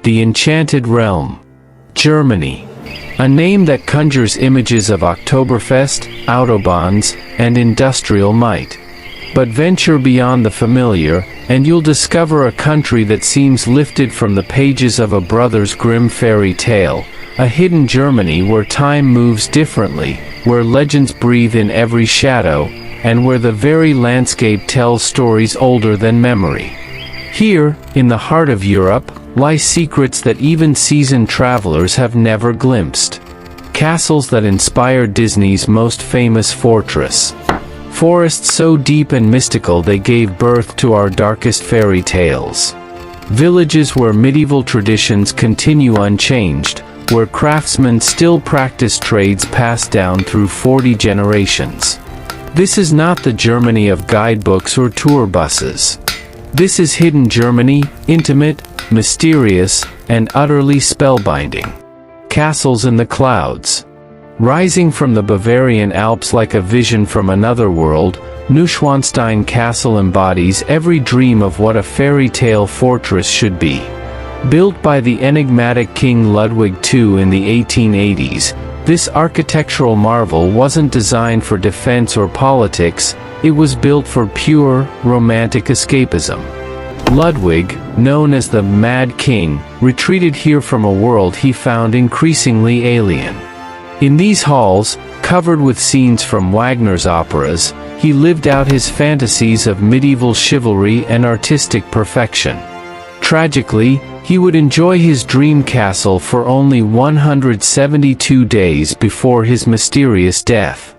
The Enchanted Realm. Germany. A name that conjures images of Oktoberfest, Autobahns, and industrial might. But venture beyond the familiar, and you'll discover a country that seems lifted from the pages of a Brothers Grimm fairy tale, a hidden Germany where time moves differently, where legends breathe in every shadow, and where the very landscape tells stories older than memory. Here, in the heart of Europe, lie secrets that even seasoned travelers have never glimpsed. Castles that inspired Disney's most famous fortress. Forests so deep and mystical they gave birth to our darkest fairy tales. Villages where medieval traditions continue unchanged, where craftsmen still practice trades passed down through 40 generations. This is not the Germany of guidebooks or tour buses. This is hidden Germany, intimate, mysterious, and utterly spellbinding. Castles in the clouds. Rising from the Bavarian Alps like a vision from another world, Neuschwanstein Castle embodies every dream of what a fairy tale fortress should be. Built by the enigmatic King Ludwig II in the 1880s, this architectural marvel wasn't designed for defense or politics, it was built for pure, romantic escapism. Ludwig, known as the Mad King, retreated here from a world he found increasingly alien. In these halls, covered with scenes from Wagner's operas, he lived out his fantasies of medieval chivalry and artistic perfection. Tragically, he would enjoy his dream castle for only 172 days before his mysterious death.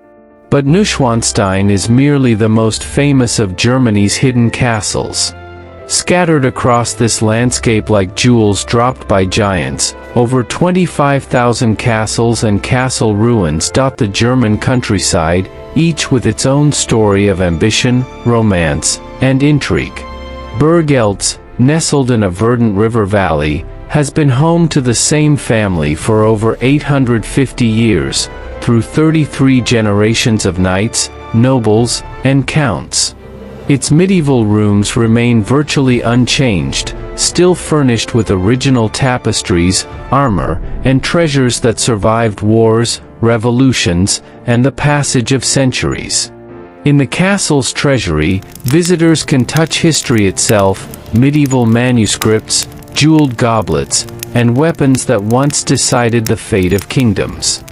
But Neuschwanstein is merely the most famous of Germany's hidden castles. Scattered across this landscape like jewels dropped by giants, over 25,000 castles and castle ruins dot the German countryside, each with its own story of ambition, romance, and intrigue. Burg Eltz, nestled in a verdant river valley, has been home to the same family for over 850 years, through 33 generations of knights, nobles, and counts. Its medieval rooms remain virtually unchanged, still furnished with original tapestries, armor, and treasures that survived wars, revolutions, and the passage of centuries. In the castle's treasury, visitors can touch history itself, medieval manuscripts, jeweled goblets, and weapons that once decided the fate of kingdoms.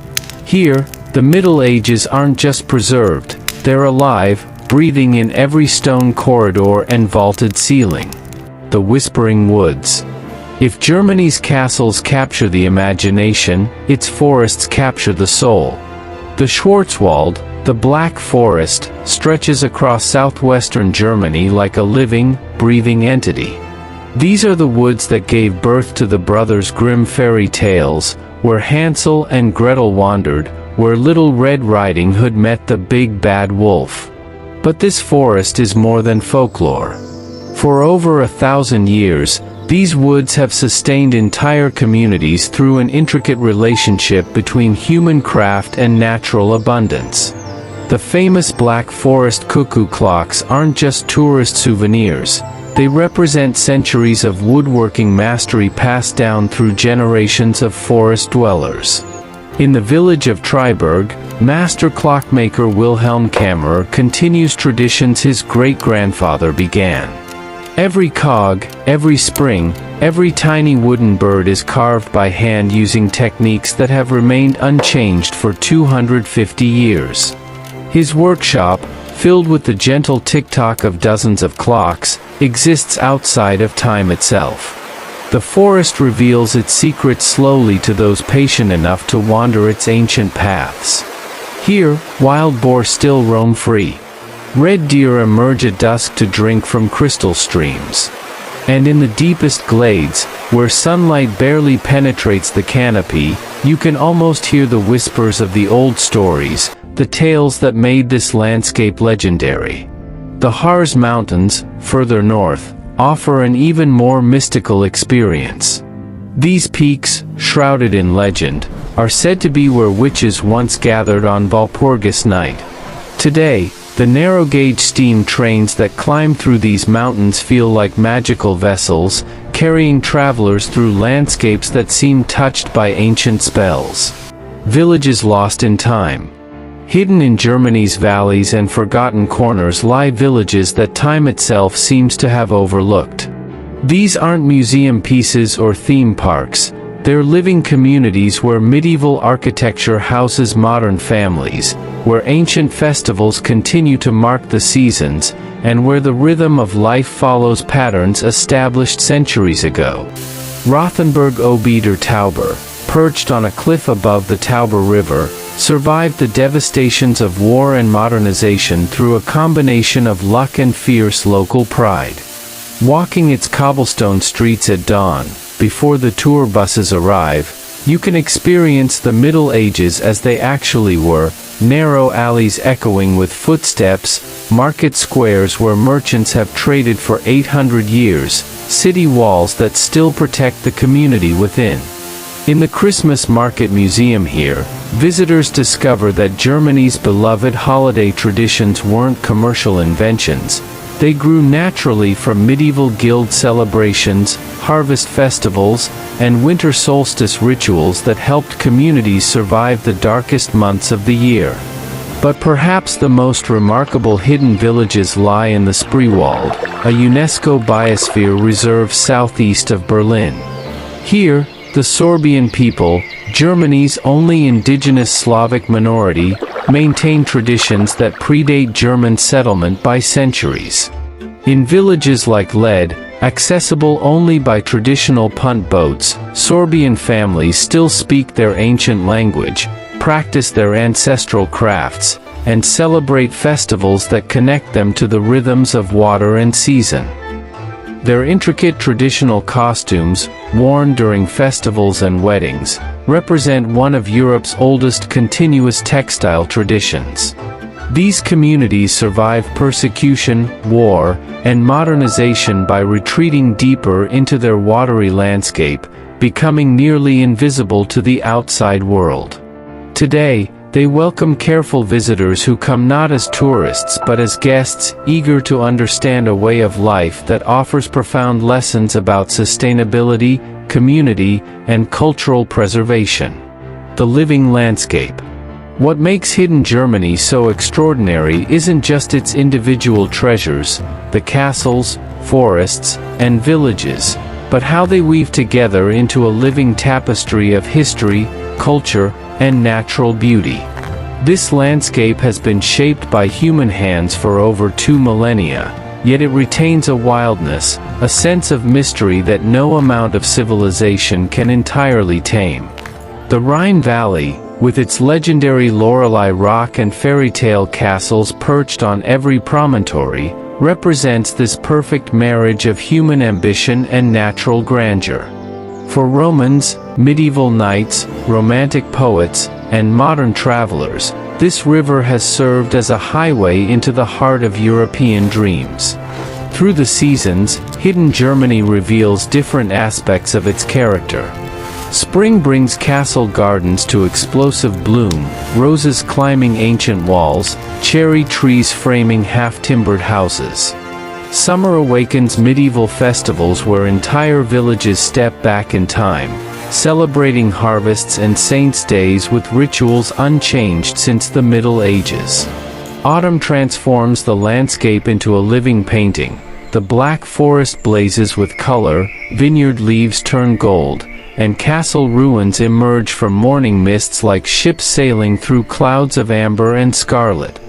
Here, the Middle Ages aren't just preserved, they're alive, breathing in every stone corridor and vaulted ceiling. The Whispering Woods. If Germany's castles capture the imagination, its forests capture the soul. The Schwarzwald, the Black Forest, stretches across southwestern Germany like a living, breathing entity. These are the woods that gave birth to the Brothers Grimm fairy tales, where Hansel and Gretel wandered, where Little Red Riding Hood met the big bad wolf. But this forest is more than folklore. For over 1,000 years, these woods have sustained entire communities through an intricate relationship between human craft and natural abundance. The famous Black Forest cuckoo clocks aren't just tourist souvenirs, they represent centuries of woodworking mastery passed down through generations of forest dwellers. In the village of Triberg, master clockmaker Wilhelm Kammerer continues traditions his great-grandfather began. Every cog, every spring, every tiny wooden bird is carved by hand using techniques that have remained unchanged for 250 years. His workshop, filled with the gentle tick-tock of dozens of clocks, exists outside of time itself. The forest reveals its secrets slowly to those patient enough to wander its ancient paths. Here, wild boar still roam free. Red deer emerge at dusk to drink from crystal streams. And in the deepest glades, where sunlight barely penetrates the canopy, you can almost hear the whispers of the old stories, the tales that made this landscape legendary. The Harz Mountains, further north, offer an even more mystical experience. These peaks, shrouded in legend, are said to be where witches once gathered on Walpurgis night. Today, the narrow-gauge steam trains that climb through these mountains feel like magical vessels, carrying travelers through landscapes that seem touched by ancient spells. Villages lost in time. Hidden in Germany's valleys and forgotten corners lie villages that time itself seems to have overlooked. These aren't museum pieces or theme parks. They're living communities where medieval architecture houses modern families, where ancient festivals continue to mark the seasons, and where the rhythm of life follows patterns established centuries ago. Rothenburg ob der Tauber, perched on a cliff above the Tauber River, survived the devastations of war and modernization through a combination of luck and fierce local pride. Walking its cobblestone streets at dawn, before the tour buses arrive, you can experience the Middle Ages as they actually were: narrow alleys echoing with footsteps, market squares where merchants have traded for 800 years, city walls that still protect the community within. In the Christmas Market Museum here, visitors discover that Germany's beloved holiday traditions weren't commercial inventions. They grew naturally from medieval guild celebrations, harvest festivals, and winter solstice rituals that helped communities survive the darkest months of the year. But perhaps the most remarkable hidden villages lie in the Spreewald, a UNESCO biosphere reserve southeast of Berlin. Here, the Sorbian people, Germany's only indigenous Slavic minority, maintain traditions that predate German settlement by centuries. In villages like Led, accessible only by traditional punt boats, Sorbian families still speak their ancient language, practice their ancestral crafts, and celebrate festivals that connect them to the rhythms of water and season. Their intricate traditional costumes, worn during festivals and weddings, represent one of Europe's oldest continuous textile traditions. These communities survive persecution, war, and modernization by retreating deeper into their watery landscape, becoming nearly invisible to the outside world. Today, they welcome careful visitors who come not as tourists but as guests, eager to understand a way of life that offers profound lessons about sustainability, community, and cultural preservation. The living landscape. What makes hidden Germany so extraordinary isn't just its individual treasures, the castles, forests, and villages, but how they weave together into a living tapestry of history, culture, and natural beauty. This landscape has been shaped by human hands for over 2 millennia, yet it retains a wildness, a sense of mystery that no amount of civilization can entirely tame. The Rhine Valley, with its legendary Lorelei Rock and fairy tale castles perched on every promontory, represents this perfect marriage of human ambition and natural grandeur. For Romans, medieval knights, romantic poets, and modern travelers, this river has served as a highway into the heart of European dreams. Through the seasons, hidden Germany reveals different aspects of its character. Spring brings castle gardens to explosive bloom, roses climbing ancient walls, cherry trees framing half-timbered houses. Summer awakens medieval festivals where entire villages step back in time, celebrating harvests and saints' days with rituals unchanged since the Middle Ages. Autumn transforms the landscape into a living painting. The black forest blazes with color, vineyard leaves turn gold, and castle ruins emerge from morning mists like ships sailing through clouds of amber and scarlet.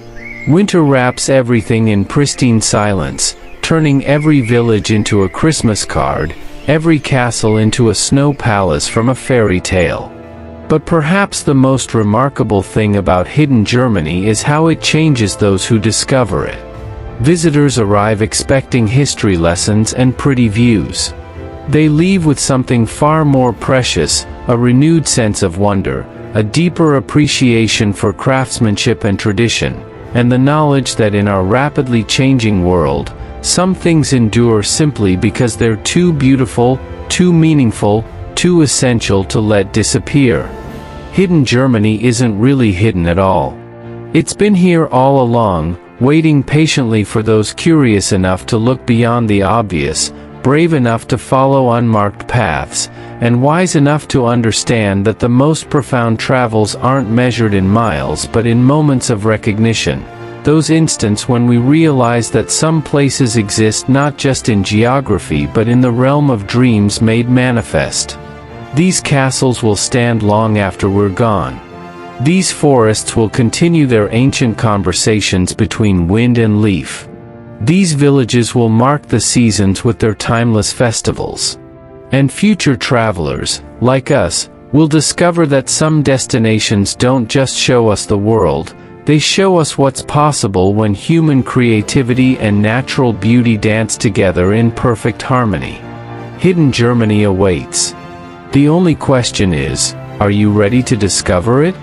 Winter wraps everything in pristine silence, turning every village into a Christmas card, every castle into a snow palace from a fairy tale. But perhaps the most remarkable thing about hidden Germany is how it changes those who discover it. Visitors arrive expecting history lessons and pretty views. They leave with something far more precious, a renewed sense of wonder, a deeper appreciation for craftsmanship and tradition, and the knowledge that in our rapidly changing world, some things endure simply because they're too beautiful, too meaningful, too essential to let disappear. Hidden Germany isn't really hidden at all. It's been here all along, waiting patiently for those curious enough to look beyond the obvious, brave enough to follow unmarked paths, and wise enough to understand that the most profound travels aren't measured in miles but in moments of recognition, those instants when we realize that some places exist not just in geography but in the realm of dreams made manifest. These castles will stand long after we're gone. These forests will continue their ancient conversations between wind and leaf. These villages will mark the seasons with their timeless festivals. And future travelers, like us, will discover that some destinations don't just show us the world, they show us what's possible when human creativity and natural beauty dance together in perfect harmony. Hidden Germany awaits. The only question is, are you ready to discover it?